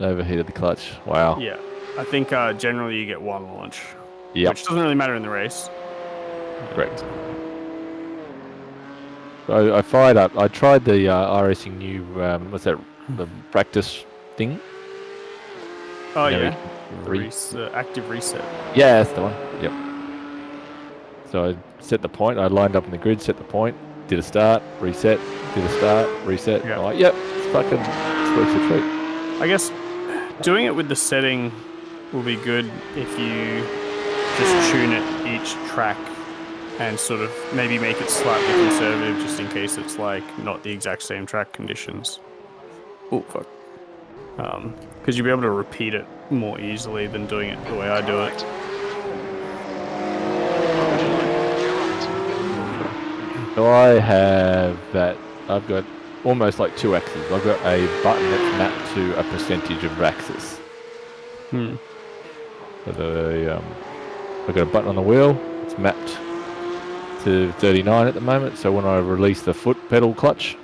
Overheated the clutch. Wow. Yeah. I think generally you get one launch, Yep. which doesn't really matter in the race. Correct. So I fired up. I tried the iRacing new, what's that, the practice thing? Oh, You know, yeah. you The active reset. Yeah, that's the one. Yep. So I set the point. I lined up in the grid, set the point, did a start, reset, did a start, reset. Yep. I'm like, yep, it's fucking sweet a treat. I guess doing it with the setting will be good if you just tune it each track and sort of maybe make it slightly conservative just in case it's like not the exact same track conditions. Oh, fuck. Because you'll be able to repeat it more easily than doing it the way I do it. So I have that. I've got almost like two axes. I've got a button that's mapped to a percentage of axis. Hmm. So I've got a button on the wheel. It's mapped to 39 at the moment. So when I release the foot pedal clutch,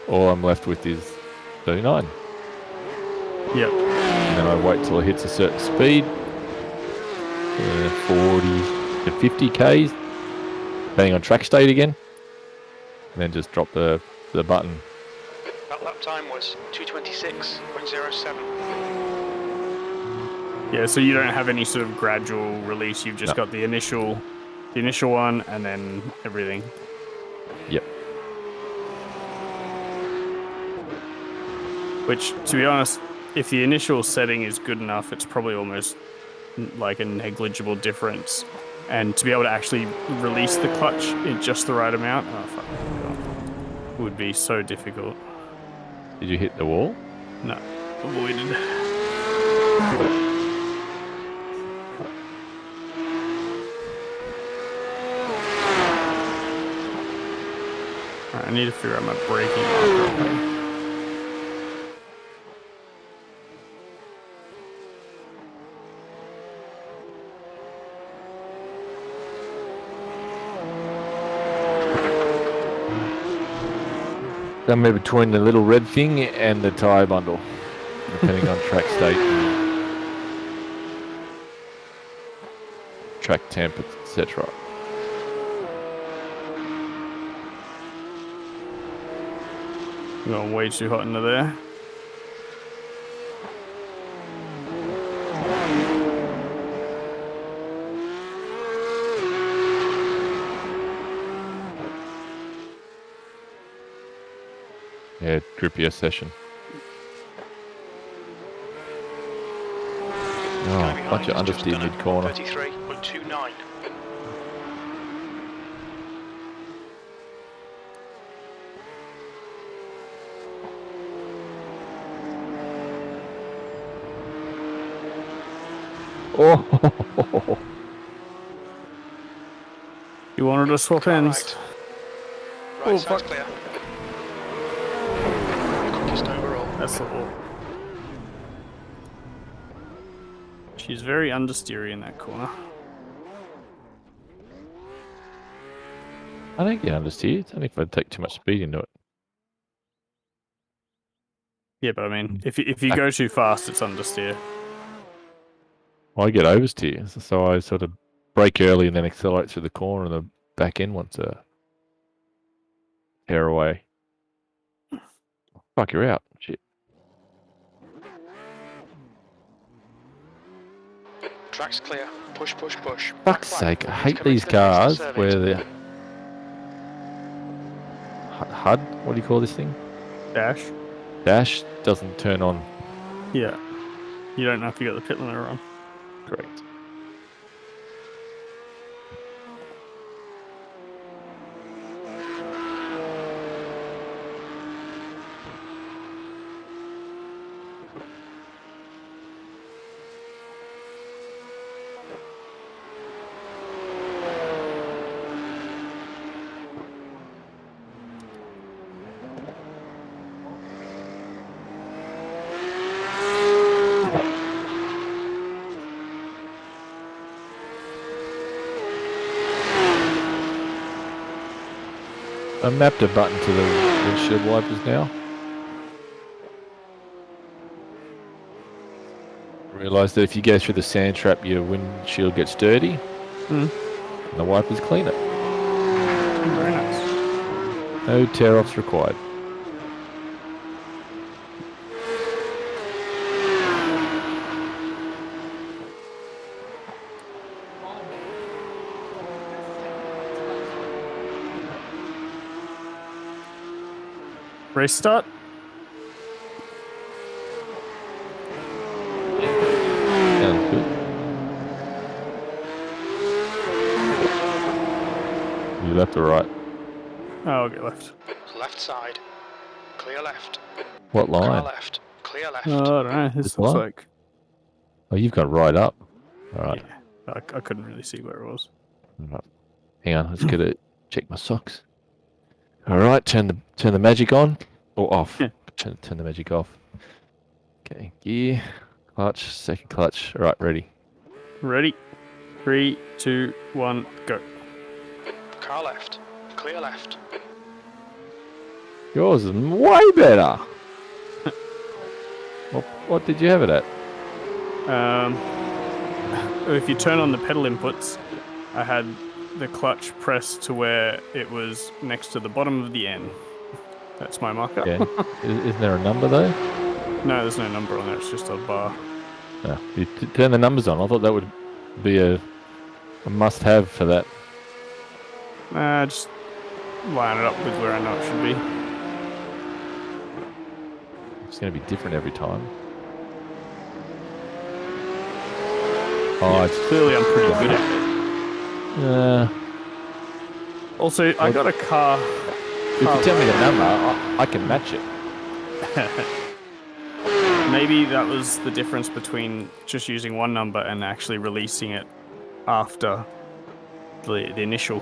all I'm left with is 39. Yep. And then I wait till it hits a certain speed, 40 to 50 Ks, depending on track state again, and then just drop the button. That lap time was 2:26.07. Yeah, so you don't have any sort of gradual release. You've just got the initial one, and then everything. Yep. Which, to be honest, if the initial setting is good enough, it's probably almost like a negligible difference. And to be able to actually release the clutch in just the right amount, oh fuck, would be so difficult. Did you hit the wall? No, avoided. Alright, I need to figure out my braking marker. Somewhere between the little red thing and the tyre bundle, depending on track state, and track temp, etc. Going way too hot into there. Yeah, grippier session. Oh, bunch of understeer mid-corner. 33.29. Oh, You wanted to swap ends? Right Oh, side's fuck. clear. Quickest overall. That's the wall. She's very understeery in that corner. I don't get understeer. It's only if I take too much speed into it. Yeah, but I mean, if you go too fast, it's understeer. I get oversteer, so I sort of brake early and then accelerate through the corner, and the back end wants to tear away. Fuck, you're out. Shit. Track's clear. Push, push, push. Fuck's sake, I hate these cars where the HUD, what do you call this thing? Dash doesn't turn on. Yeah. You don't know if you got the pit limiter on. Correct. I mapped a button to the windshield wipers now. realise that if you go through the sand trap, your windshield gets dirty, and the wipers clean it. Very nice. No tear-offs required. Race start. Sounds good. You left or right? Oh, I'll get left. Left side. Clear left. What Car line? left. Clear left. I don't know. This This looks line? like. Oh, you've got right up. All right. Yeah, I couldn't really see where it was. All right. Hang on. Let's get it. Check my socks. All right. Turn the magic on or off. Yeah. Turn the magic off. Okay. Gear. Clutch. Second clutch. All right. Ready. Ready? 3, 2, 1, go. Car left. Clear left. Yours is way better. What did you have it at? If you turn on the pedal inputs, I had the clutch pressed to where it was next to the bottom of the N. That's my marker. Yeah. Isn't there a number though? No, there's no number on there. It's just a bar. No. You turn the numbers on. I thought that would be a must-have for that. Just line it up with where I know it should be. It's going to be different every time. Oh, it's Clearly, I'm pretty good at it. Also, I got a car. If you tell me the number, I can match it. Maybe that was the difference between just using one number and actually releasing it after the initial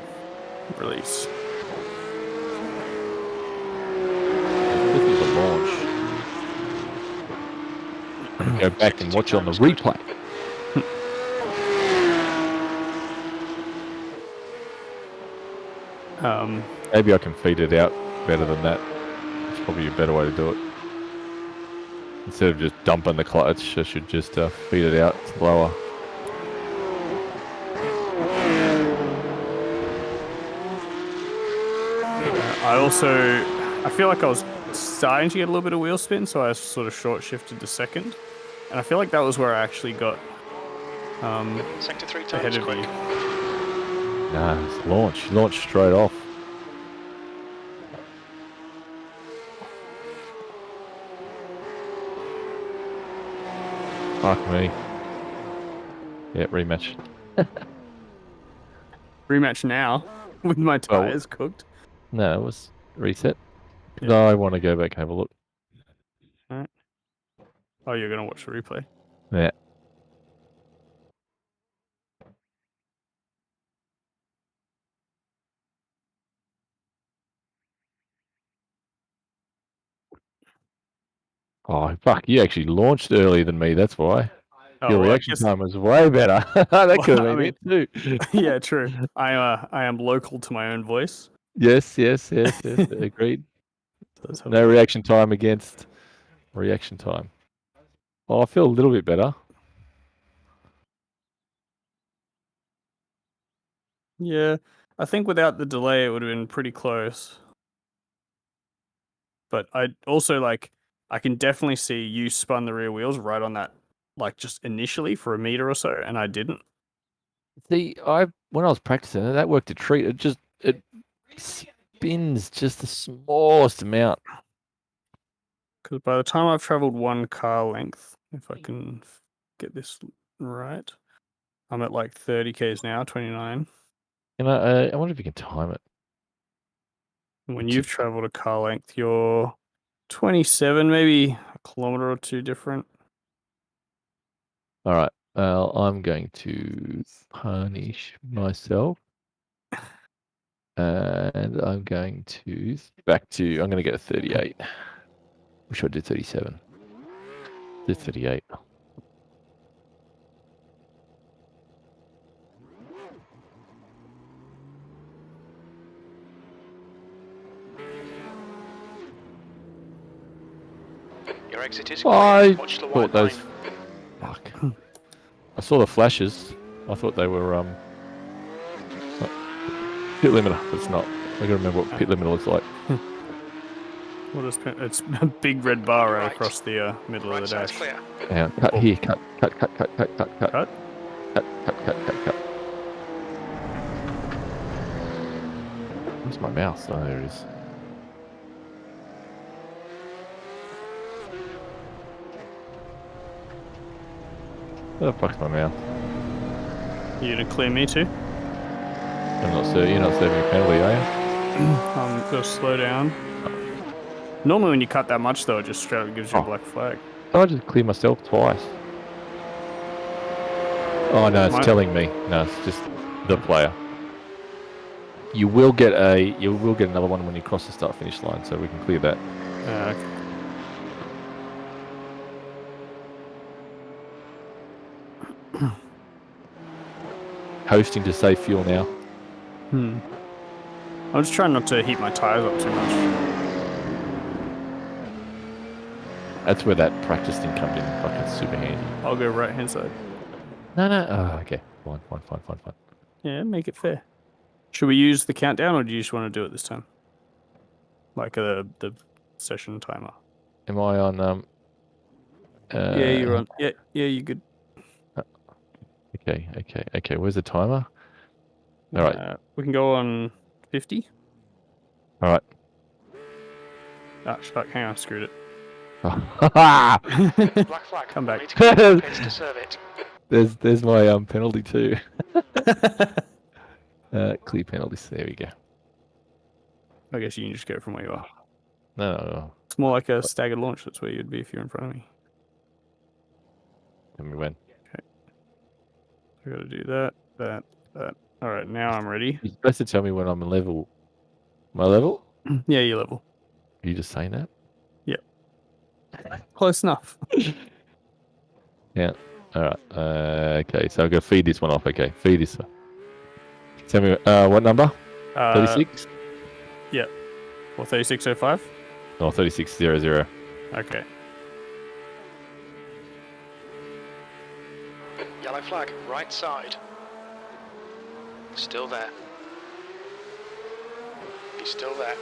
release. This is a launch. Go back and watch it on the replay. Maybe I can feed it out better than that. It's probably a better way to do it. Instead of just dumping the clutch, I should just feed it out slower. I feel like I was starting to get a little bit of wheel spin, so I sort of short shifted to second. And I feel like that was where I actually got Sector 3 ahead turns of quick. you. Nah, it's launch. Launch straight off. Fuck me. Yeah, rematch. Rematch now with my tires cooked. No, it was reset. Yeah. No, I want to go back and have a look. Alright. Oh, you're gonna watch the replay. Yeah. Oh, fuck, you actually launched earlier than me, that's why. Your well, I reaction guess- time was way better. That could have I been it too. Yeah, true. I am local to my own voice. Yes, agreed. Let's have a No look. reaction time against reaction time. Oh, I feel a little bit better. Yeah, I think without the delay, it would have been pretty close. But I also I can definitely see you spun the rear wheels right on that, just initially for a meter or so, and I didn't. See, when I was practicing it, that worked a treat. It spins just the smallest amount. Because by the time I've traveled one car length, if I can get this right, I'm at 30 k's now, 29. And I wonder if you can time it. When you've traveled a car length, you're 27, maybe a kilometer or two different. All right. I'm going to punish myself. And I'm going to I'm going to get a 38. Wish I did 37. Did 38. Your exit is I clear. Watch the thought white those. line. Fuck. saw the flashes. I thought they were pit limiter. It's not. I gotta remember what pit limiter looks like. What is it's a big red bar right Right. across the middle Right of the side's dash. clear. Hang on, cut Oh. here. Cut. Cut? Where's my mouse? Oh, there it is. Where the fuck's my mouse? You gonna clear me too? You're not serving a penalty, are you? Gotta slow down. Normally when you cut that much though, it just straight up gives you a Oh. black flag. I just clear myself twice. Oh no, it's telling me. No, it's just the player. You will get another one when you cross the start finish line, so we can clear that. Okay. Coasting to save fuel now. I'm just trying not to heat my tires up too much. That's where that practice thing comes in. Fucking super handy. I'll go right hand side. No. Oh, okay. Fine. Yeah, make it fair. Should we use the countdown, or do you just want to do it this time? Like the session timer. Am I on? Yeah, you're on. Yeah, you're good. Okay. Where's the timer? All right. We can go on 50. All right. Ah, fuck, hang on, I screwed it. Black flag. Come back. Need to clear the pits to serve it. There's my penalty too. Clear penalties. There we go. I guess you can just go from where you are. No. It's more like a staggered launch. That's where you'd be if you're in front of me. Tell me when. Okay. I gotta do that. All right, now I'm ready. You're supposed to tell me when I'm in level. My level? Yeah, you're level. Are you just saying that? Yep. Close enough. Yeah. All right. Okay. So I'm gonna feed this one off. Okay. Feed this. Tell me what number? 36. Yeah. Or 3605. Oh, 3600. Okay. Yellow flag. Right side. Still there. He's still there.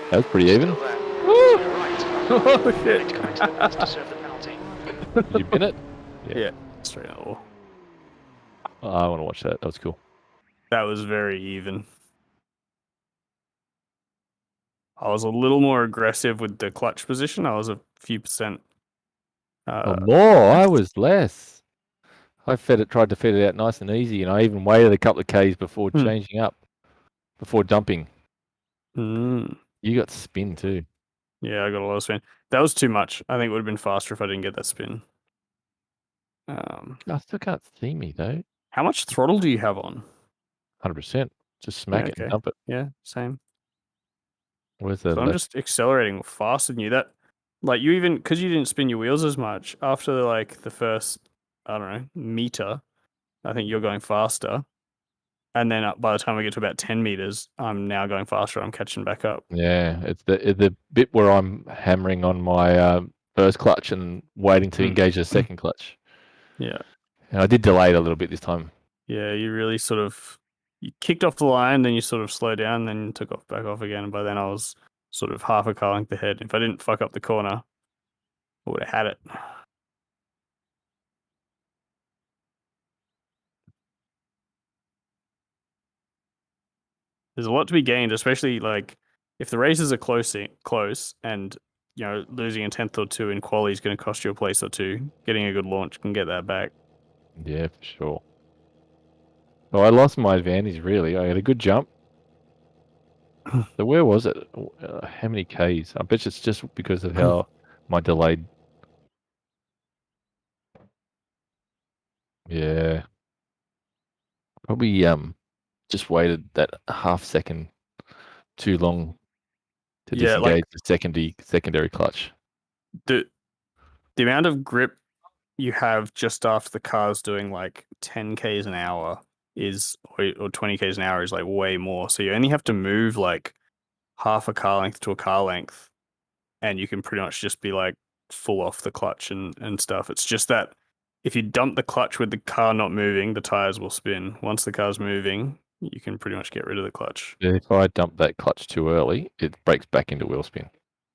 That was pretty even. Still there. To your right. Oh Need shit. to come into the pits to serve the penalty. Did you bin it? Yeah. Straight out the wall. Oh, I want to watch that. That was cool. That was very even. I was a little more aggressive with the clutch position. I was a few percent. More. I was less. I tried to fed it out nice and easy, and I even waited a couple of Ks before changing up, before dumping. You got spin too. Yeah, I got a lot of spin. That was too much. I think it would have been faster if I didn't get that spin. I still can't see me though. How much throttle do you have on? 100%. Just smack it and dump it. Yeah, same. Where's the? So I'm just accelerating faster than you. That, like, you even because you didn't spin your wheels as much after like the first, I don't know, meter. I think you're going faster, and then by the time we get to about 10 meters, I'm now going faster. I'm catching back up. Yeah, it's the bit where I'm hammering on my first clutch and waiting to engage the second clutch. Yeah. And I did delay it a little bit this time. Yeah, you really you kicked off the line, then you sort of slowed down, then you took back off again. And by then I was sort of half a car length ahead. If I didn't fuck up the corner, I would have had it. There's a lot to be gained, especially like if the races are close and losing a 10th or 2 in quali is going to cost you a place or 2. Getting a good launch can get that back. Yeah, for sure. Well, I lost my advantage really. I had a good jump. So where was it? How many Ks? I bet it's just because of how my delayed. Yeah. Probably just waited that half second too long to disengage the secondary clutch. The amount of grip you have just after the car's doing like 10 Ks an hour or 20 Ks an hour is like way more. So you only have to move like half a car length to a car length, and you can pretty much just be like full off the clutch and stuff. It's just that if you dump the clutch with the car not moving, the tires will spin. Once the car's moving, you can pretty much get rid of the clutch. If I dump that clutch too early, it breaks back into wheel spin.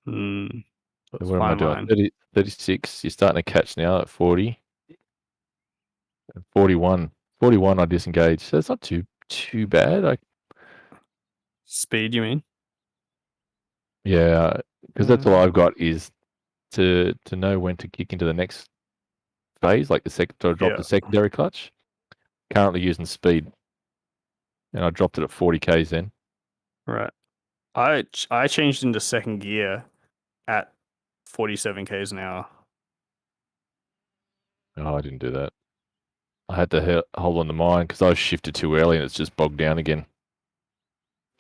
That's What am I fine doing? line. 30, 36. You're starting to catch now at 40. 41. 41 I disengage. So it's not too bad. Speed, you mean? Yeah, because that's all I've got is to know when to kick into the next phase, like to drop the secondary clutch. Currently using speed, and I dropped it at 40 k's then. Right. I changed into second gear at 47 k's an hour. Oh, I didn't do that. I had to hold on to mine because I was shifted too early and it's just bogged down again.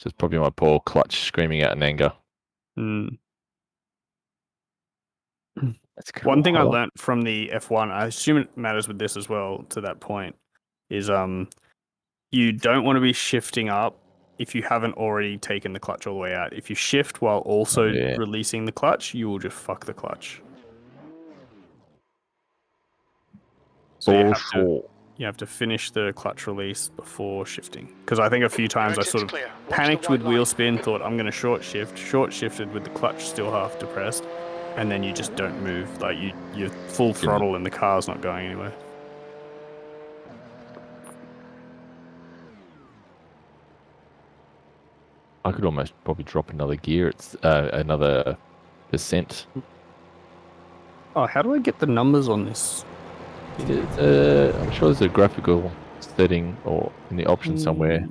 So it's probably my poor clutch screaming out in anger. That's cool. One thing I learned from the F1, I assume it matters with this as well to that point, is you don't want to be shifting up if you haven't already taken the clutch all the way out. If you shift while also releasing the clutch, you will just fuck the clutch. So you have to finish the clutch release before shifting. Because I think a few times I sort of panicked with wheel spin, thought I'm going to short shifted with the clutch still half depressed, and then you just don't move. Like you're full throttle and the car's not going anywhere. I could almost probably drop another gear. It's another percent. Oh, how do I get the numbers on this? I'm sure there's a graphical setting or in the options somewhere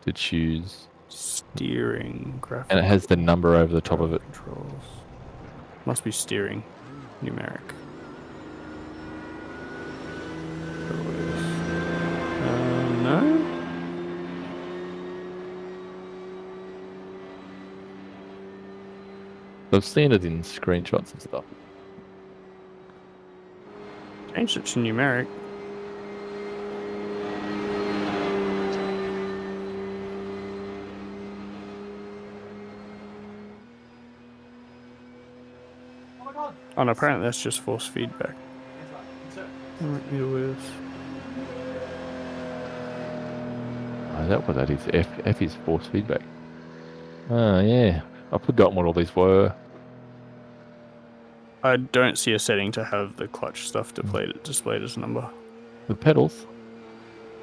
to choose. Steering graphic. And it has the number over the top of it. Controls. Must be steering. Numeric. No? I've seen it in screenshots and stuff. Changed it to numeric. Oh, no, apparently that's just force feedback. Is that what that is? F is force feedback. Oh, yeah. I've forgotten what all these were. I don't see a setting to have the clutch stuff displayed as a number. The pedals?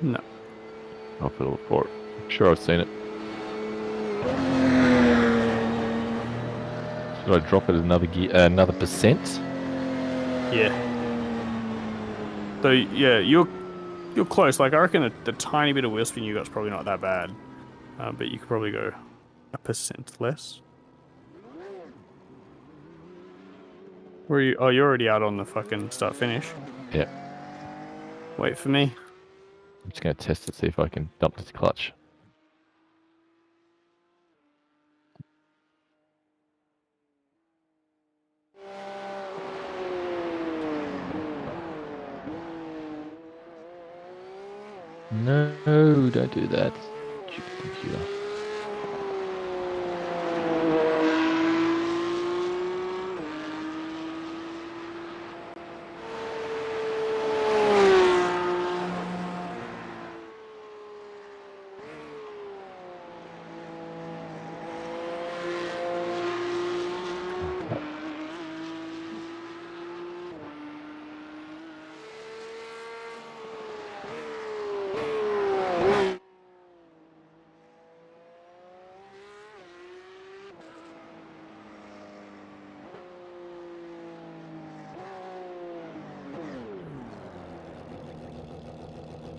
No. I'll fiddle for it. I'm sure I've seen it. Should I drop it another gear, another percent? Yeah. So yeah, you're close. Like I reckon the tiny bit of wheel spin you got's probably not that bad, but you could probably go 1% less. Where are you? Oh, you're already out on the fucking start finish. Yeah. Wait for me. I'm just going to test it, see if I can dump this clutch. No, don't do that. Stupid computer.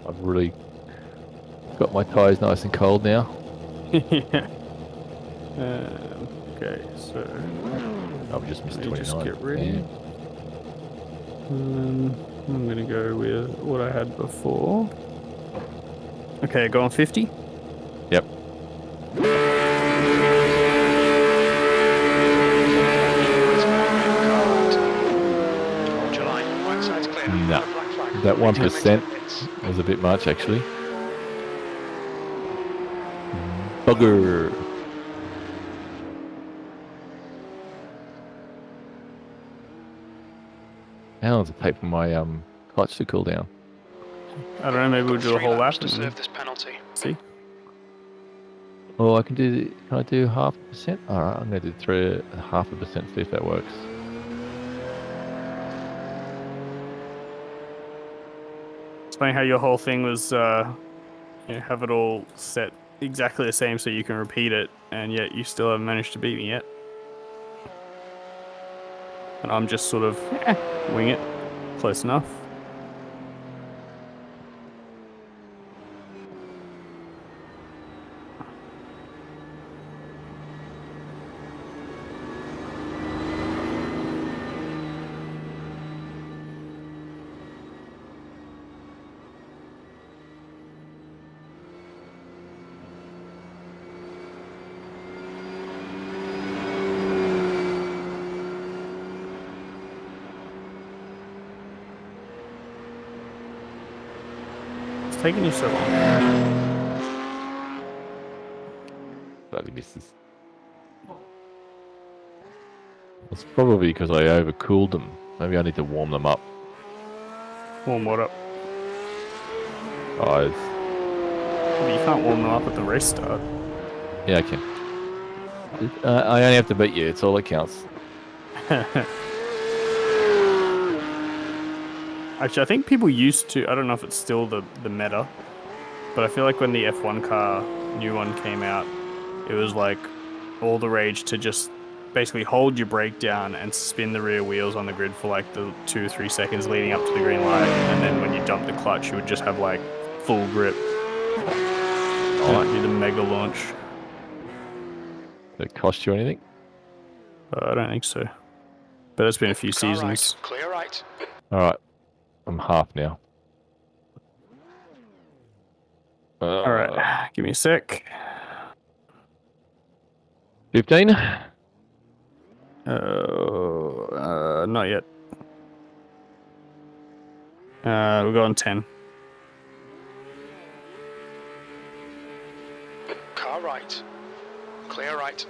I've really got my tyres nice and cold now. Yeah. Okay, so I've just missed 29. Just get ready. I'm gonna go with what I had before. Okay, go on 50. Yep. No, that 1% was a bit much actually. Bugger. How long does it take for my clutch to cool down. I don't know, maybe we'll do a 3 whole laps lap to and serve this penalty. see. Oh, can I do 0.5%? Alright, I'm going to do 0.5%, see if that works. It's funny how your whole thing was, have it all set exactly the same so you can repeat it, and yet you still haven't managed to beat me yet. And I'm just sort of, wing it. Close enough. It's taking you so long. Bloody misses. It's probably because I overcooled them. Maybe I need to warm them up. Warm what up? Guys. But you can't warm them up at the race start. Yeah, I can. I only have to beat you. It's all that counts. Actually, I think people used to, I don't know if it's still the meta, but I feel like when the F1 car, new one came out, it was like all the rage to just basically hold your brake down and spin the rear wheels on the grid for like the 2 or 3 seconds leading up to the green light, and then when you dump the clutch, you would just have like full grip. Might be the mega launch. Did it cost you anything? I don't think so. But it's been a few Car seasons. right, clear right. Alright. I'm half now. Alright, give me a sec. 15? Not yet. We're going 10. Car right, clear right.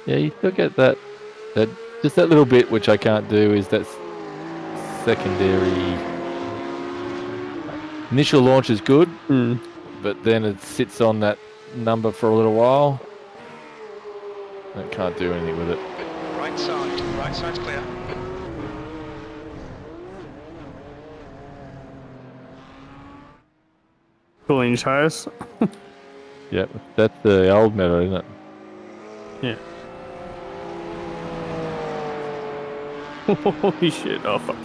Yeah, you still get that just that little bit which I can't do is that secondary initial launch is good, but then it sits on that number for a little while. I can't do anything with it. Right side's clear. Pulling your tires. Yeah, that's the old meta, isn't it? Yeah. Holy shit, oh fuck.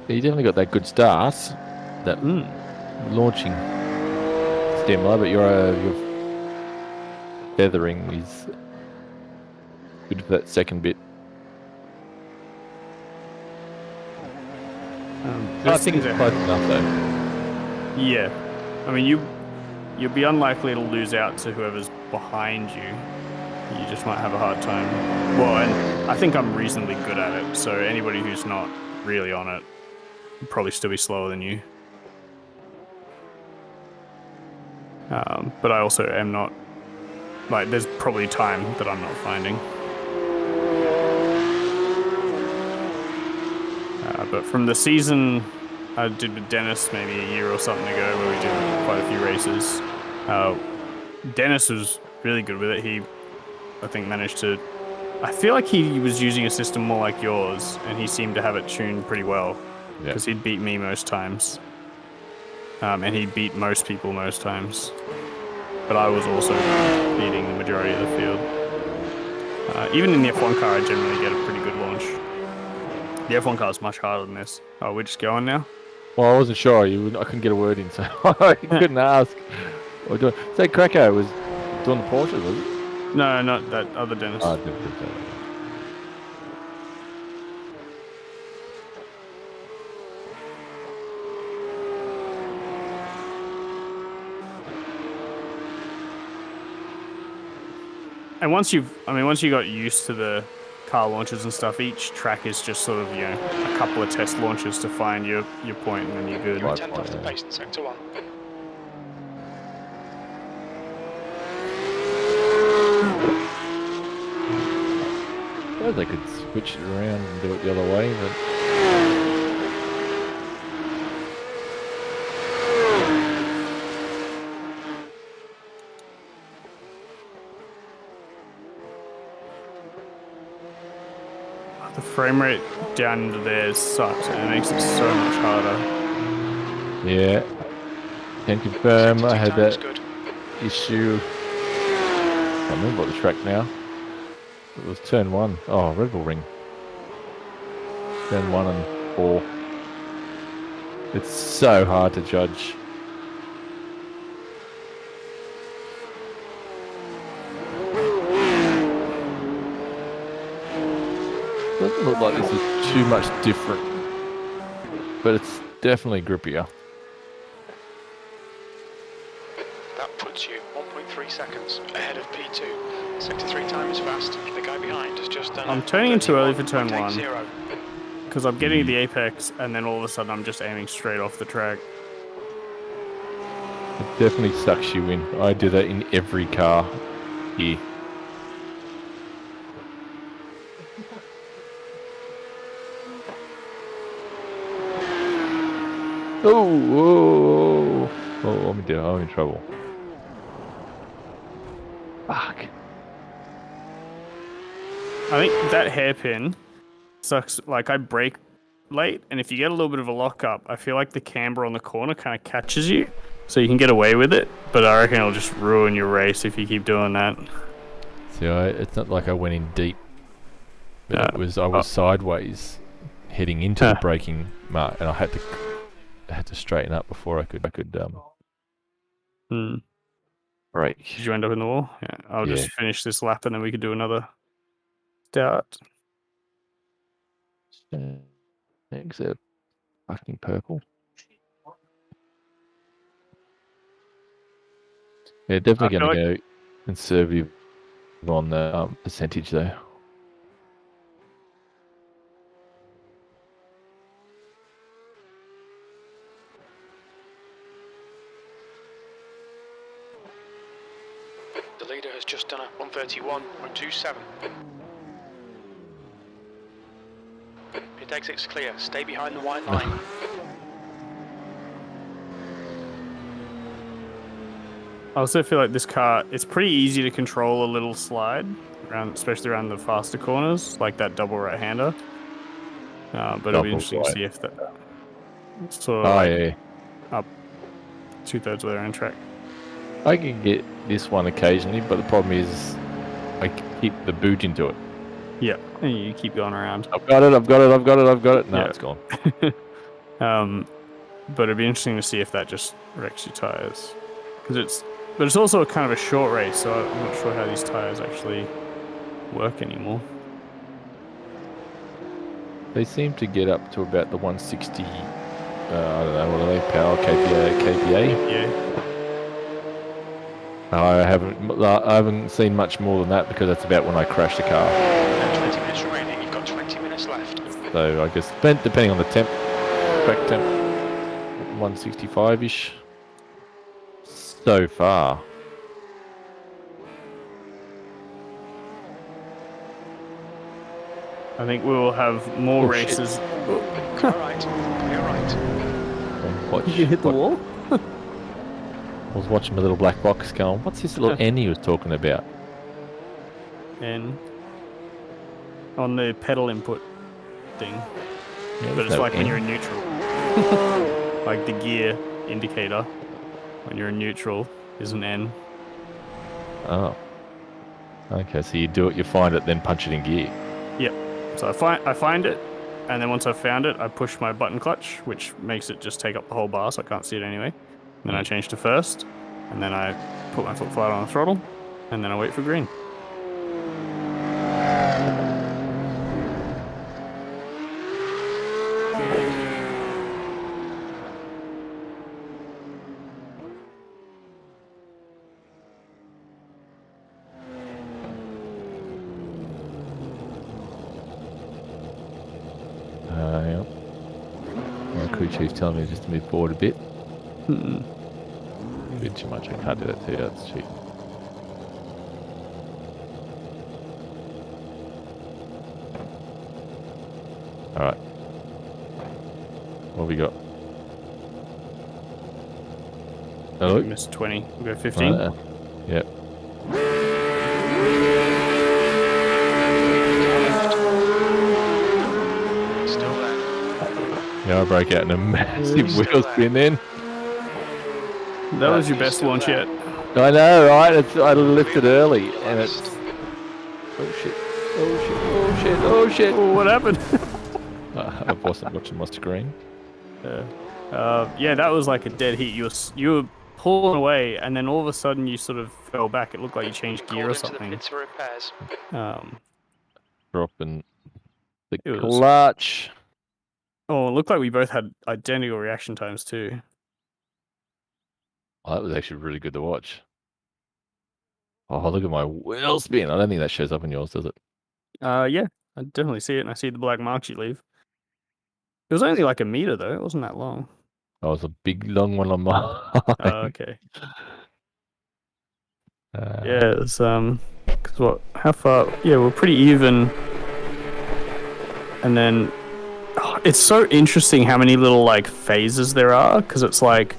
Yeah, you definitely got that good start, that launching stimuli, but your feathering is good for that second bit. I think it's close enough though. Yeah. I mean, you'll be unlikely to lose out to whoever's behind you. You just might have a hard time. Well, and I think I'm reasonably good at it, so anybody who's not really on it will probably still be slower than you. But I also am not, like, there's probably time that I'm not finding. But from the season I did with Dennis maybe a year or something ago, where we did quite a few races, Dennis was really good with it. He, I think, managed to... I feel like he was using a system more like yours, and he seemed to have it tuned pretty well, because he'd beat me most times. And he'd beat most people most times. But I was also beating the majority of the field. Even in the F1 car, I generally get a pretty good launch. The F1 car is much harder than this. Oh, we're just going now? Well, I wasn't sure. I couldn't get a word in, so I couldn't ask. So Practce was doing the Porsche, was it? No, not that other Dennis. And once you got used to the car launches and stuff, each track is just sort of, a couple of test launches to find your point, and then you're good. You're 10th off the pace in sector 1. suppose they could switch it around and do it the other way, but The frame rate down into there sucks, and it makes it so much harder. yeah. Can confirm I had that Good. issue. I can't remember what the track now. It was turn 1. Oh, Red Bull Ring. Turn 1 and 4. It's so hard to judge. Doesn't look like this is too much different, but it's definitely grippier. That puts you 1.3 seconds ahead of P2. Sector 3 time is fast. The guy behind has just done. I'm turning in too early for turn 1 1.80. because I'm getting to the apex, and then all of a sudden I'm just aiming straight off the track. It definitely sucks you in. I do that in every car here. Oh, I'm in trouble. Fuck. I think that hairpin sucks. Like, I brake late, and if you get a little bit of a lock up, I feel like the camber on the corner kind of catches you, so you can get away with it, but I reckon it'll just ruin your race if you keep doing that. See, it's not like I went in deep, but I was sideways heading into the braking mark, and I had to straighten up before I could brake. Did you end up in the wall? Yeah. I'll just finish this lap and then we could do another start. Eggs are fucking purple. Yeah, definitely going to go conservative on the percentage though. The leader has just done a 131.27. Pit exit's clear. Stay behind the white line. I also feel like this car, it's pretty easy to control a little slide, especially around the faster corners, like that double right-hander. But it'll be interesting to see if that sort of up 2/3 of their own track. I can get this one occasionally, but the problem is I keep the boot into it. Yeah, and you keep going around. I've got it. No, it's gone. But it'd be interesting to see if that just wrecks your tires, but it's also kind of a short race, so I'm not sure how these tires actually work anymore. They seem to get up to about the 160. I don't know, what are they? Power KPA. Yeah. I haven't seen much more than that because that's about when I crashed the car. 20 minutes remaining. You've got 20 minutes left. So I guess depending on the track temp, 165-ish. So far. I think we will have more races. All right. You're right. You hit the wall? I was watching my little black box going, what's this little N he was talking about? And on the pedal input thing. Yeah, but it's like when you're in neutral. Like the gear indicator when you're in neutral is an N. Oh. Okay, so you find it, then punch it in gear. Yep. So I find it, and then once I've found it, I push my button clutch, which makes it just take up the whole bar, so I can't see it anyway. Then I change to first, and then I put my foot flat on the throttle, and then I wait for green. Yep. My crew chief's telling me just to move forward a bit. A bit too much. I can't do that too. That's cheap. All right. What have we got? Hello? We missed 20. We'll go 15. Yep. Still there. Yeah, I broke out in a massive Still wheel there. spin then. That was your He's best still launch there. yet. I know, right? I lifted early and Last. it's... Oh shit. Oh shit. Oh shit. Oh shit. Oh, what happened? I wasn't watching my screen. Yeah, that was like a dead heat. You were pulling away, and then all of a sudden you sort of fell back. It looked like you changed gear Called or into the something. pits for repairs. Dropping the It was- clutch. Oh, it looked like we both had identical reaction times too. Oh, that was actually really good to watch. Oh, look at my wheel spin. I don't think that shows up in yours, does it? Yeah, I definitely see it, and I see the black marks you leave. It was only like a meter though. It wasn't that long. Oh, it was a big long one on mine. Okay. Yeah, it was cause what? How far? Yeah, we're pretty even. And then, it's so interesting how many little like phases there are. Because it's like,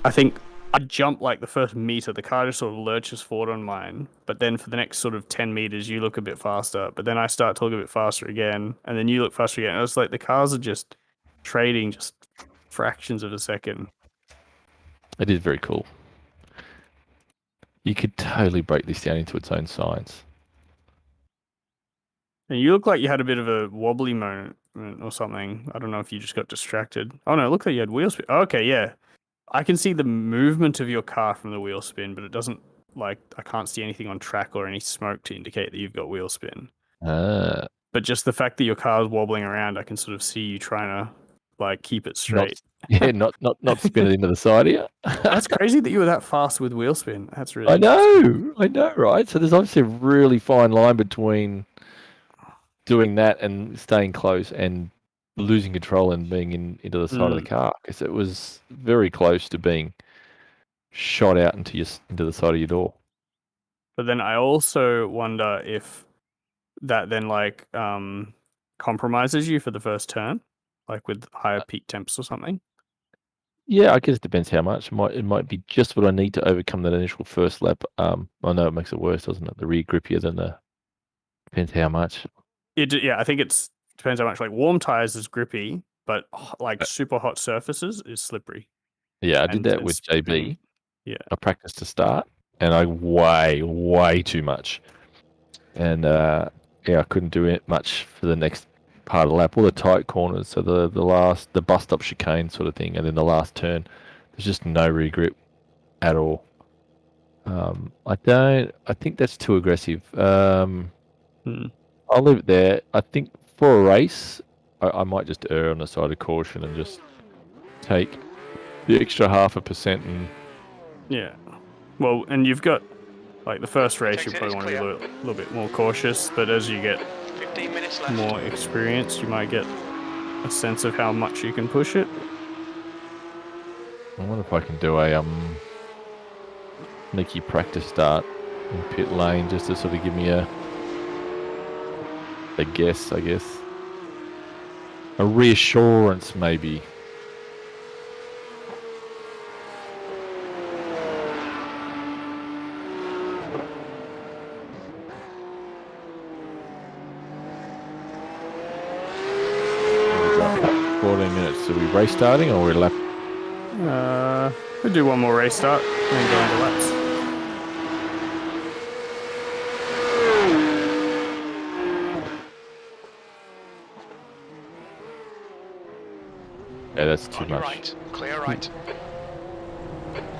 I think I jump like the first meter, the car just sort of lurches forward on mine. But then for the next sort of 10 meters, you look a bit faster. But then I start to look a bit faster again, and then you look faster again. And it's like the cars are just trading just fractions of a second. It is very cool. You could totally break this down into its own science. And you look like you had a bit of a wobbly moment or something. I don't know if you just got distracted. Oh no, it looked like you had wheel spin. Okay, yeah. I can see the movement of your car from the wheel spin, but it doesn't, like, I can't see anything on track or any smoke to indicate that you've got wheel spin. But just the fact that your car is wobbling around, I can sort of see you trying to, like, keep it straight. Not spin it into the side of you. That's crazy that you were that fast with wheel spin. That's really I know, right? So there's obviously a really fine line between doing that and staying close and losing control and being into the side of the car, because it was very close to being shot out into the side of your door. But then I also wonder if that then like compromises you for the first turn, like with higher peak temps or something. Yeah, I guess it depends how much. It might be just what I need to overcome that initial first lap. I know it makes it worse, doesn't it? The rear grippier than the... Depends how much. I think it depends how much. Like warm tires is grippy, but like super hot surfaces is slippery. Yeah, I did that with JB. Yeah, I practiced to start, and I way too much, and I couldn't do it much for the next part of the lap. All the tight corners, so the bus stop chicane sort of thing, and then the last turn, there's just no rear grip at all. I think that's too aggressive. I'll leave it there. I think for a race, I might just err on the side of caution and just take the extra 0.5% and... Yeah. Well, and you've got, like, the first race, you Exit probably is want to be clear. a little bit more cautious, but as you get 15 minutes left. more experience, you might get a sense of how much you can push it. I wonder if I can do a sneaky practice start in pit lane just to sort of give me a guess, I guess. A reassurance, maybe. What we got? 14 minutes. Are we race starting or we're lap? We'll do one more race start and then go into laps. Yeah, that's too On your much. right, clear right.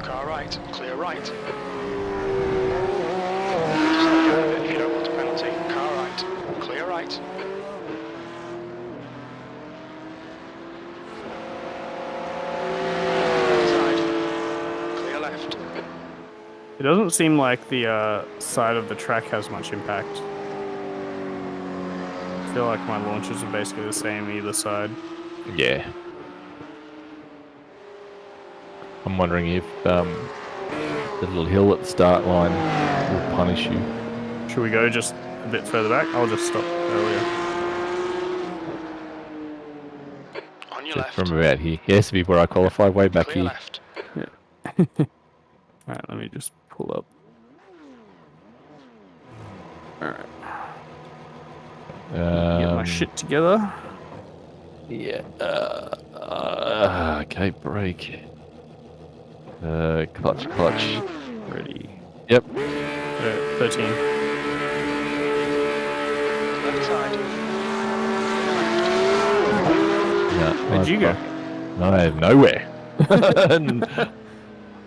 Car right, clear right. Just let go of it if you don't want a penalty. Car right, clear right. Side, clear left. It doesn't seem like the side of the track has much impact. I feel like my launches are basically the same either side. Yeah. I'm wondering if the little hill at the start line will punish you. Should we go just a bit further back? I'll just stop earlier. your So left. from about here. He has to be where I qualify, way back Clear here. left. Alright, let me just pull up. Alright, get my shit together. Yeah. Okay, brake. Clutch. Ready. Yep. 13. Left side. No, Where'd you go? No, nowhere.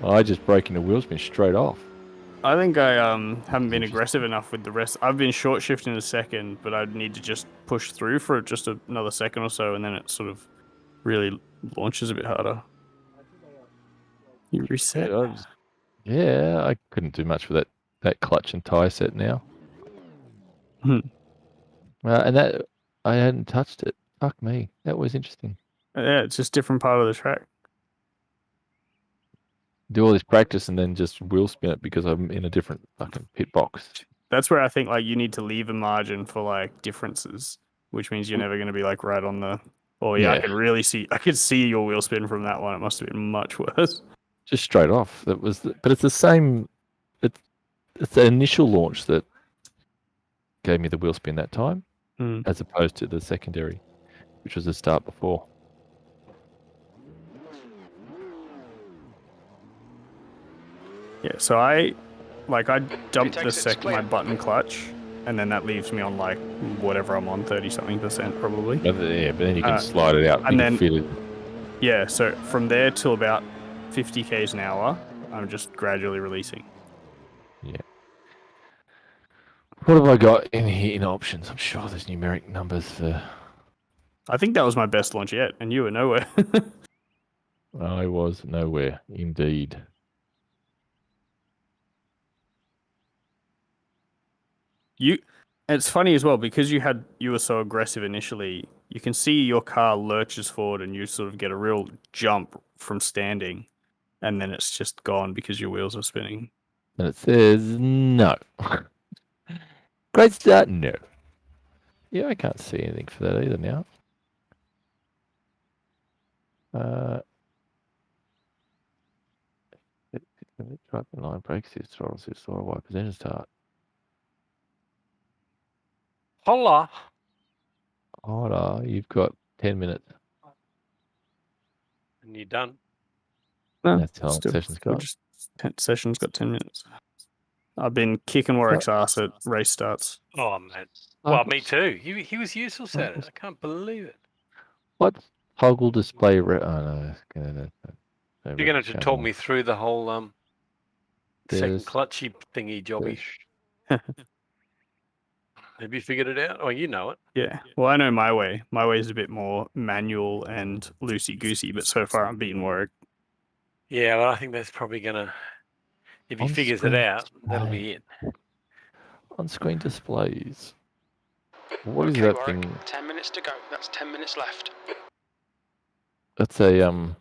I just breaking the wheel spin straight off. I think I haven't been aggressive enough with the rest. I've been short shifting a second, but I'd need to just push through for just another second or so, and then it sort of really launches a bit harder. You reset. Yeah, I couldn't do much with that clutch and tyre set now. And that I hadn't touched it. Fuck me. That was interesting. Yeah, it's just different part of the track. Do all this practice and then just wheel spin it because I'm in a different fucking pit box. That's where I think like you need to leave a margin for like differences, which means you're never going to be like right on the. Oh yeah, I Yeah. can really see. I could see your wheel spin from that one. It must have been much worse. Just straight off. That was, but it's the same. It's the initial launch that gave me the wheel spin that time, as opposed to the secondary, which was the start before. Yeah, so I dumped my button clutch, and then that leaves me on like whatever I'm on, 30-something% probably. But then you can slide it out and then feel it. Yeah, so from there till about 50 k's an hour, I'm just gradually releasing. Yeah. What have I got in here in options? I'm sure there's numeric numbers for. I think that was my best launch yet, and you were nowhere. I was nowhere, indeed. It's funny as well because you were so aggressive initially. You can see your car lurches forward, and you sort of get a real jump from standing, and then it's just gone because your wheels are spinning. And it says no. Great start, no. Yeah, I can't see anything for that either now. Drive the line, brakes, throttle, wipers, engine start. Holla. Hola, you've got 10 minutes. And you're done. No, That's how long session's got. Session's got 10 minutes. I've been kicking Warwick's ass at race starts. Oh, man. Well, me too. He was useless at it. I can't believe it. What? Toggle display. Oh, no. You're going to have to talk me through the whole second clutchy thingy jobby. Have you figured it out? Oh, you know it. Yeah. Well, I know my way. My way is a bit more manual and loosey-goosey, but so far I'm beating Warwick. Yeah, well, I think that's probably going to... If he figures it out, that'll be it. On-screen displays. What is Okay, that Warwick, thing? 10 minutes to go. That's 10 minutes left. That's a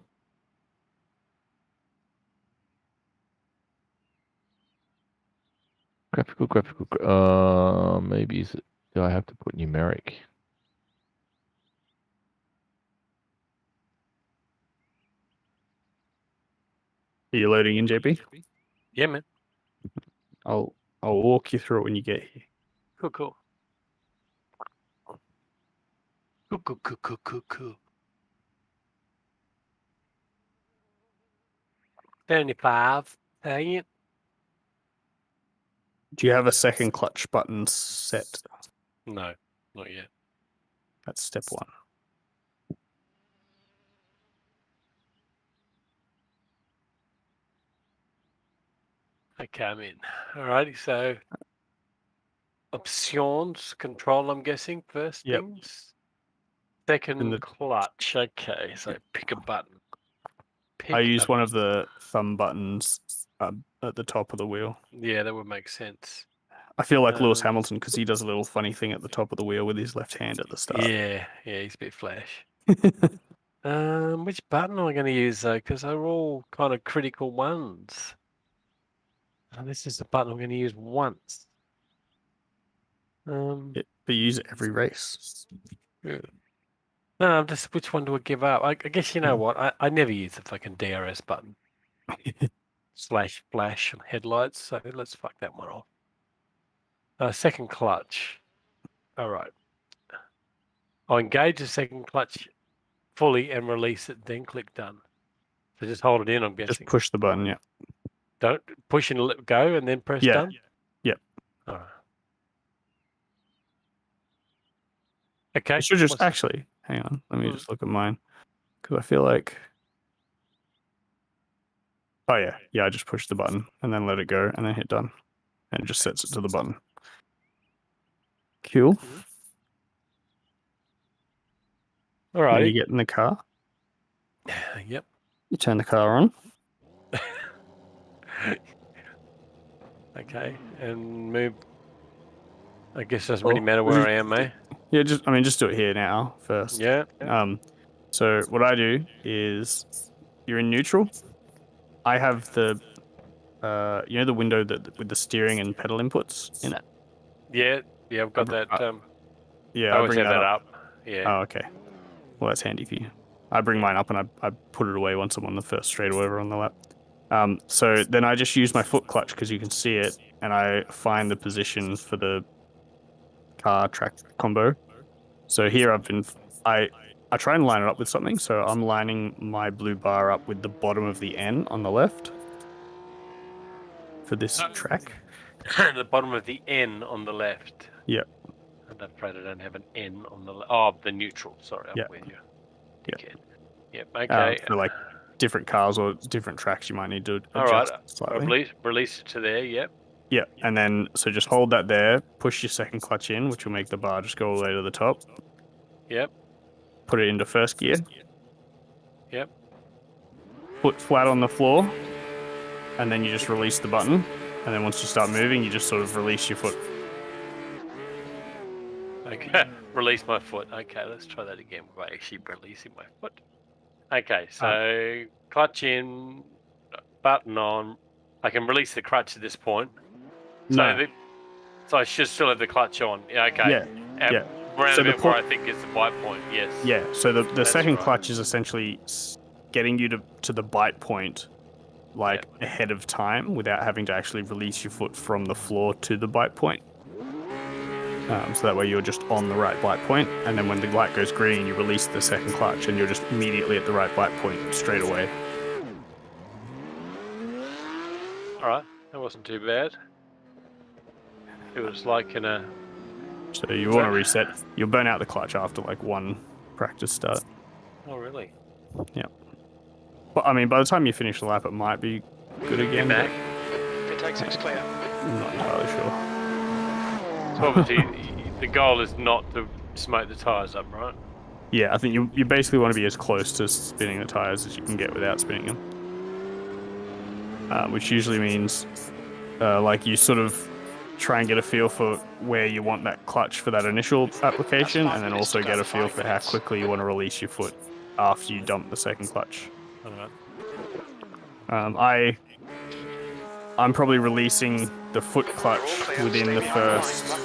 graphical. Maybe do I have to put numeric? Are you loading in, JP? Yeah, man. I'll walk you through it when you get here. Cool. Cool. 75. Dang it. Do you have a second clutch button set? No, not yet. That's step one. Okay, I'm in. Alrighty, so options, control, I'm guessing, first things. Second clutch. Okay, so pick a button. I use one of the thumb buttons at the top of the wheel. Yeah, that would make sense. I feel like Lewis Hamilton because he does a little funny thing at the top of the wheel with his left hand at the start. Yeah, he's a bit flash. Which button am I going to use though? Because they're all kind of critical ones. And this is the button I'm going to use once. But you use it every race. Yeah. No, I'm just which one do I give up? I guess you know what? I never use the fucking DRS button. Slash flash headlights, so let's fuck that one off. Second clutch. All right. I'll engage the second clutch fully and release it, then click done. So just hold it in, I'm guessing. Just push the button, yeah. Don't push and let go and then press done? Yeah. All right. Okay. You should just actually hang on. Let me just look at mine because I feel like. Oh yeah. I just push the button and then let it go and then hit done, and it just sets it to the button. Cool. All right. You get in the car. Yep. You turn the car on. Okay, and move. I guess it doesn't really matter where I am, eh? Yeah, just do it here now first. Yeah. So what I do is, you're in neutral. I have the, the window with the steering and pedal inputs in it. Yeah, I've got that. Yeah, I I always bring have that that up. up. Yeah. Oh, okay. Well, that's handy for you. I bring mine up and I put it away once I'm on the first straight or whatever on the lap. So then I just use my foot clutch because you can see it, and I find the position for the car track combo. So here I try and line it up with something. So I'm lining my blue bar up with the bottom of the N on the left for this track. The bottom of the N on the left. Yep. I'm afraid I don't have an N on the left. Oh, the neutral. Sorry, I'm with you. Dickhead. Yep. Okay. For like different cars or different tracks, you might need to adjust all right. slightly. Release it to there. Yep. Yeah, and then so just hold that there, push your second clutch in, which will make the bar just go all the way to the top. Yep. Put it into first gear. Yep. Foot flat on the floor, and then you just release the button. And then once you start moving, you just sort of release your foot. Okay, release my foot. Okay, let's try that again by actually releasing my foot. Okay, so clutch in, button on. I can release the clutch at this point. No. So I should still have the clutch on. Yeah, okay. Yeah. Round so where I think is the bite point, yes. Yeah, so the second clutch is essentially getting you to the bite point ahead of time without having to actually release your foot from the floor to the bite point. So that way you're just on the right bite point, and then when the light goes green, you release the second clutch, and you're just immediately at the right bite point straight away. All right, that wasn't too bad. It was like in a... So you want to reset. You'll burn out the clutch after like one practice start. Oh, really? Yeah. But I mean, by the time you finish the lap, it might be good again. If it takes it's clear. I'm not entirely sure. So obviously, the goal is not to smoke the tyres up, right? Yeah, I think you basically want to be as close to spinning the tyres as you can get without spinning them. Which usually means, you sort of try and get a feel for where you want that clutch for that initial application, and then also get a feel for how quickly you want to release your foot after you dump the second clutch. Alright. I'm probably releasing the foot clutch within the first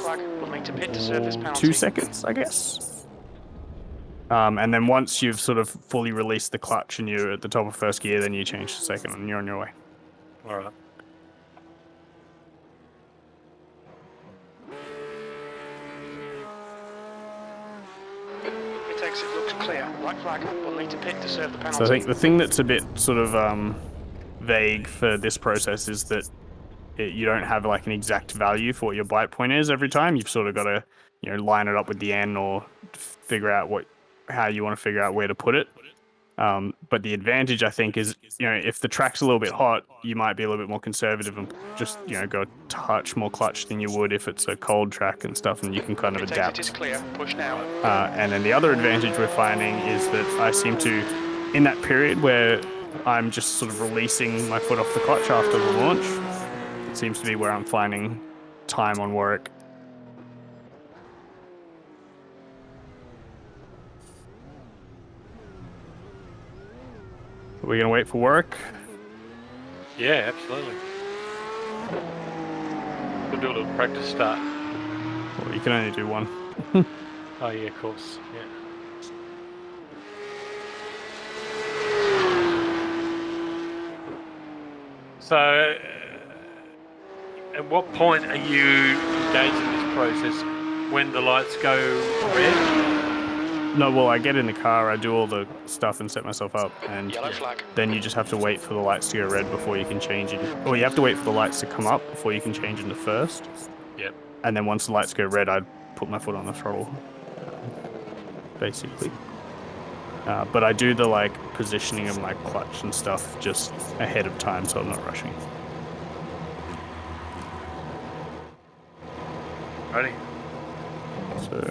2 seconds, I guess. And then once you've sort of fully released the clutch and you're at the top of first gear, then you change to second and you're on your way. Alright. It looks clear. White flag. We'll need to pit to serve the penalty. So I think the thing that's a bit sort of vague for this process is that you don't have like an exact value for what your bite point is every time. You've sort of got to, line it up with the N or figure out how you want to figure out where to put it. But the advantage, I think, is, if the track's a little bit hot, you might be a little bit more conservative and just, go a touch more clutch than you would if it's a cold track and stuff, and you can kind of adapt. It is clear. Push now. And then the other advantage we're finding is that I seem to, in that period where I'm just sort of releasing my foot off the clutch after the launch, it seems to be where I'm finding time on work. Are we going to wait for work? Yeah, absolutely. We'll do a little practice start. Well, you can only do one. Oh, yeah, of course. Yeah. So, at what point are you engaged in this process? When the lights go red? No, well, I get in the car, I do all the stuff and set myself up, and Yellow flag. then you just have to wait for the lights to go red before you can change it. Or you have to wait for the lights to come up before you can change into first. Yep. And then once the lights go red, I put my foot on the throttle, basically. But I do the like positioning of my clutch and stuff just ahead of time, so I'm not rushing. Ready? So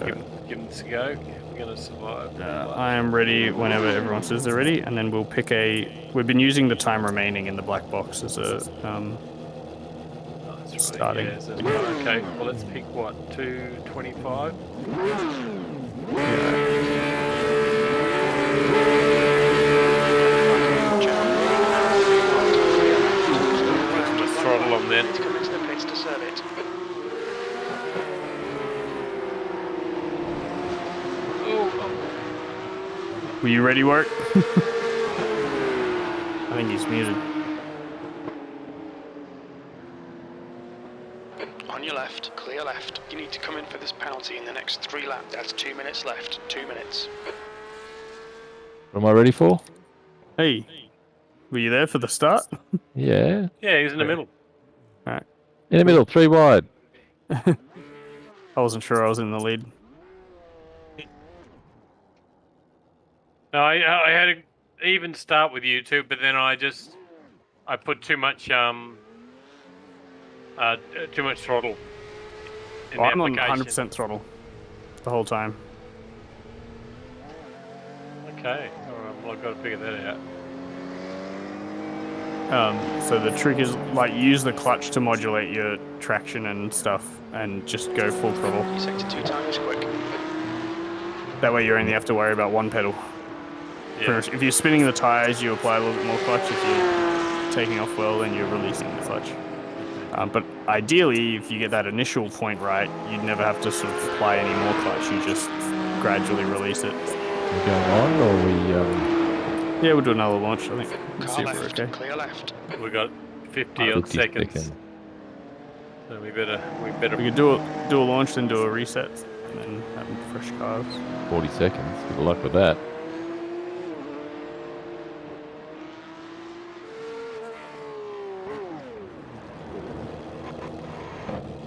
Give this a go. We're going to survive. I am ready whenever everyone says they're ready, and then we'll pick a. We've been using the time remaining in the black box as a That's right, starting. yeah, so that's right. Okay, well, let's pick what? 2:25? Let's throttle them then. Come into the pits to serve it. Were you ready, Work? I think he's muted. On your left, clear left. You need to come in for this penalty in the next 3 laps. That's 2 minutes left. 2 minutes. What am I ready for? Hey, were you there for the start? Yeah. Yeah, he was in the middle. Alright. In the middle, 3 wide. I wasn't sure I was in the lead. No, I had an even start with you two, but then I put too much throttle in the I'm on application. 100% throttle the whole time. Okay, all right. Well, I've got to figure that out. So the trick is like use the clutch to modulate your traction and stuff, and just go full throttle. Your sector 2 time is quick. That way you only have to worry about one pedal. Yeah. If you're spinning the tires, you apply a little bit more clutch. If you're taking off well, then you're releasing the clutch. But ideally, if you get that initial point right, you'd never have to sort of apply any more clutch. You just gradually release it. We're going on, or we Yeah, we'll do another launch, I think. Let's see Car if we're left, okay. clear left. We got 50 odd 50 seconds. So we better. We could do a launch, then do a reset, and then have fresh cars. 40 seconds. Good luck with that.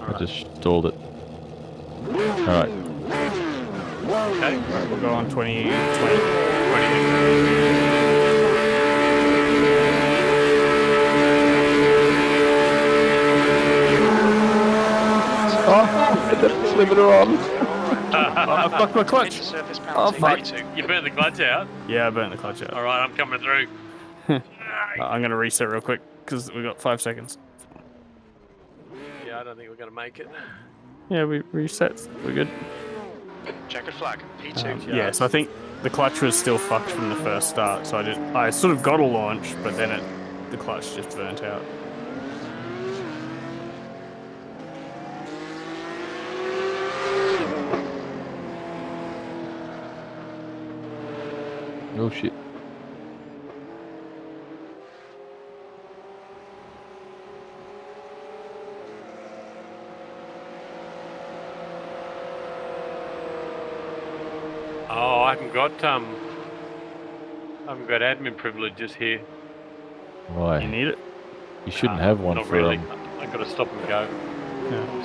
I just stalled it. Alright. Okay. Alright, we'll go on 20. 20. Oh, hit the limiter on. I fucked my clutch. Into surface Oh, penalty. fuck. 32. You burnt the clutch out. Yeah, I burnt the clutch out. All right, I'm coming through. I'm going to reset real quick, because we've got 5 seconds. Yeah, I don't think we're going to make it. Yeah, we reset. We're good. Checkered flag. P2. Yeah, so I think the clutch was still fucked from the first start, so I sort of got a launch, but then the clutch just burnt out. Oh shit. Oh, I haven't got admin privileges here. Why? You need it? You shouldn't have one Not for really. I've got to stop and go.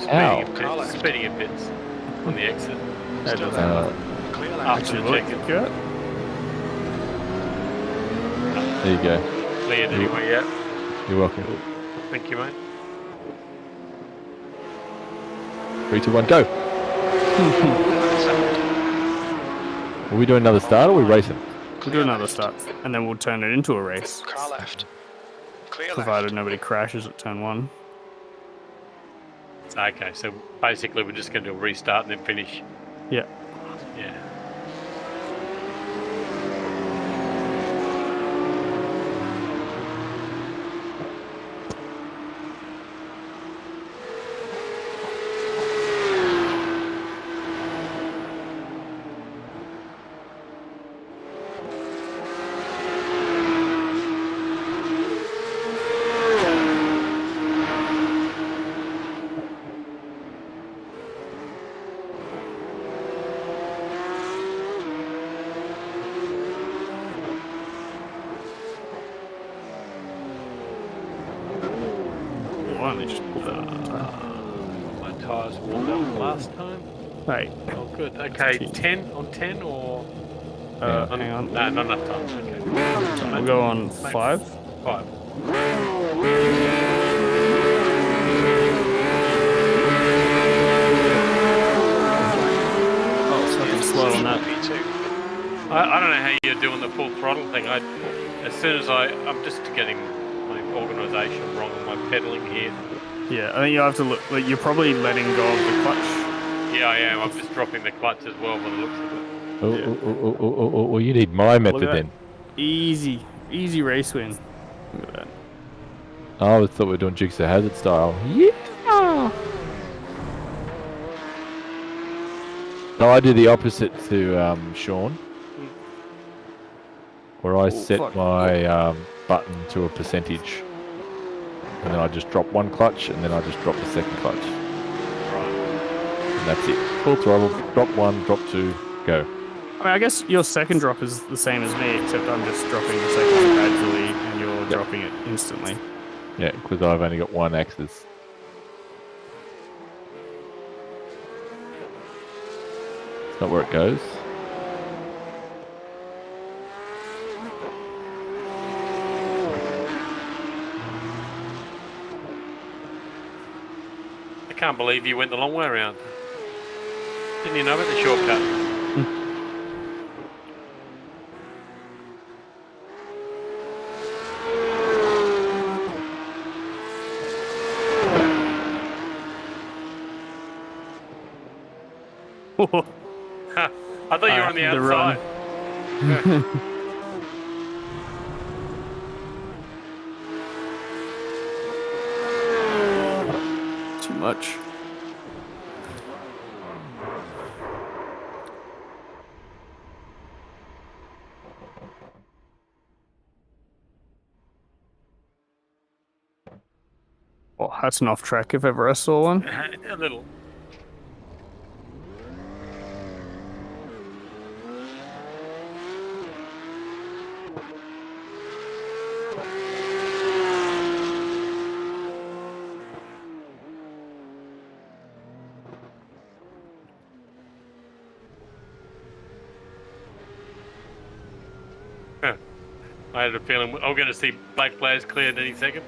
Yeah. Speeding a bit on the exit. That doesn't Clear left. After the look check-in. good. There you go. Cleared anyway, yeah. You're welcome. Thank you, mate. 3, 2, 1, go. Are we doing another start or are we racing? We'll do another start, and then we'll turn it into a race, Car left. Clear provided left. nobody crashes at turn 1. Okay, so basically we're just going to do a restart and then finish. Yeah. Yeah. finally just pulled that up. My tyres warmed up last time. Right. Oh, good. Okay, 10 on 10 or... Hang on. No, not enough time. Okay. We'll go on 5. 5. Oh, it's fucking slow on that. P2. I don't know how you're doing the full throttle thing. As soon as I'm just getting my organisation wrong on my pedalling here. Yeah, I think you have to look. Like, you're probably letting go of the clutch. Yeah, I am. I'm just dropping the clutch as well by the looks of it. Oh, you need my method Look at then. Easy race win. Look at that. I thought we were doing Jigsaw Hazard style. Yeah! No, I do the opposite to Sean. Where I set fuck. my button to a percentage. And then I just drop one clutch, and then I just drop the second clutch. Right. And that's it. Full throttle, drop 1, drop 2, go. I mean, I guess your second drop is the same as me, except I'm just dropping the second one gradually, and you're dropping it instantly. Yeah, because I've only got one axis. It's not where it goes. I can't believe you went the long way around. Didn't you know about the shortcut? I thought you were on the outside. Too much. Well, that's an off track if ever I saw one. A little. I had a feeling I'm going to see black flares cleared any second.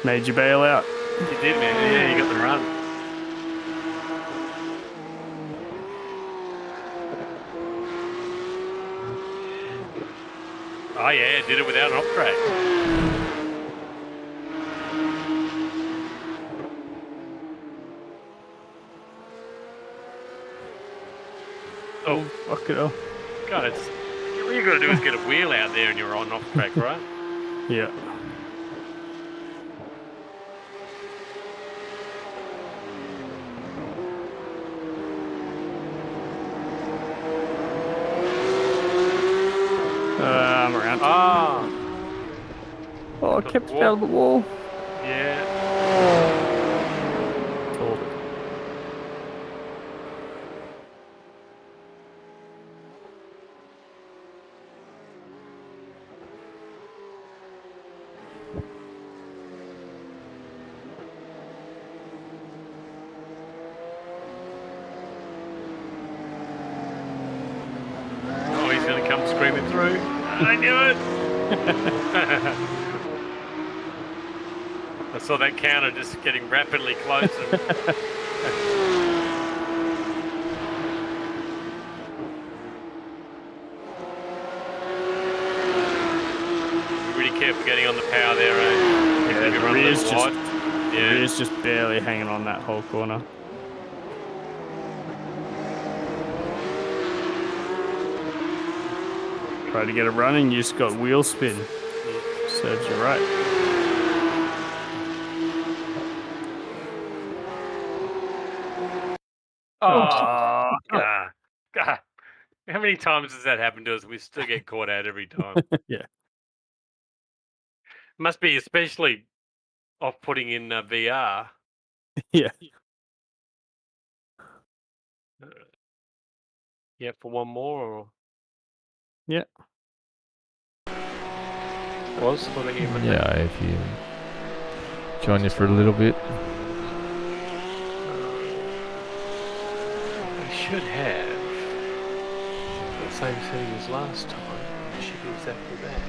Made you bail out. You did, man. Yeah, you got the run. Oh yeah, did it without an off track. Oh, fuck it up. God, all you got to do is get a wheel out there and you're on off track, right? Yeah. I'm around. Ah. Oh, I kept it out of the wall. Yeah. Told it. Oh, he's going to come screaming through. I knew it. I saw that counter just getting rapidly closer. Really careful getting on the power there, eh? Yeah, Maybe the run a rear's little just, wide. the rear's just barely hanging on that whole corner. Try to get it running, you just got wheel spin. Serves you right. Oh, God. God. How many times does that happen to us? We still get caught out every time. Yeah. Must be especially off-putting in VR. Yeah. Yeah, for one more or Yeah. was what I even Yeah, if you join you for a little bit. I should have the same setting as last time. It should be exactly that.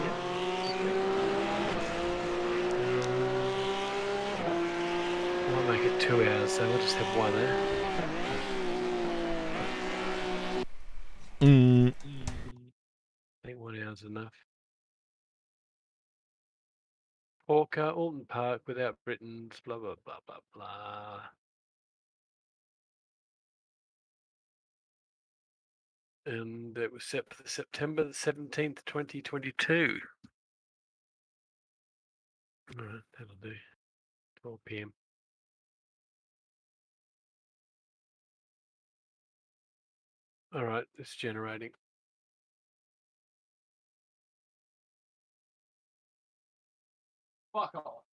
Yep. I'll make it 2 hours, so we'll just have one there. I think 1 hour's enough. Orca, Oulton Park without Britons, blah, blah, blah, blah, blah. And it was set for September the 17th, 2022. All right, that'll do. 12 p.m. All right, it's generating. Fuck off.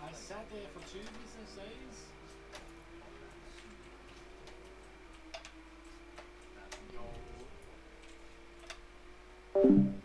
I sat there for 2 business days.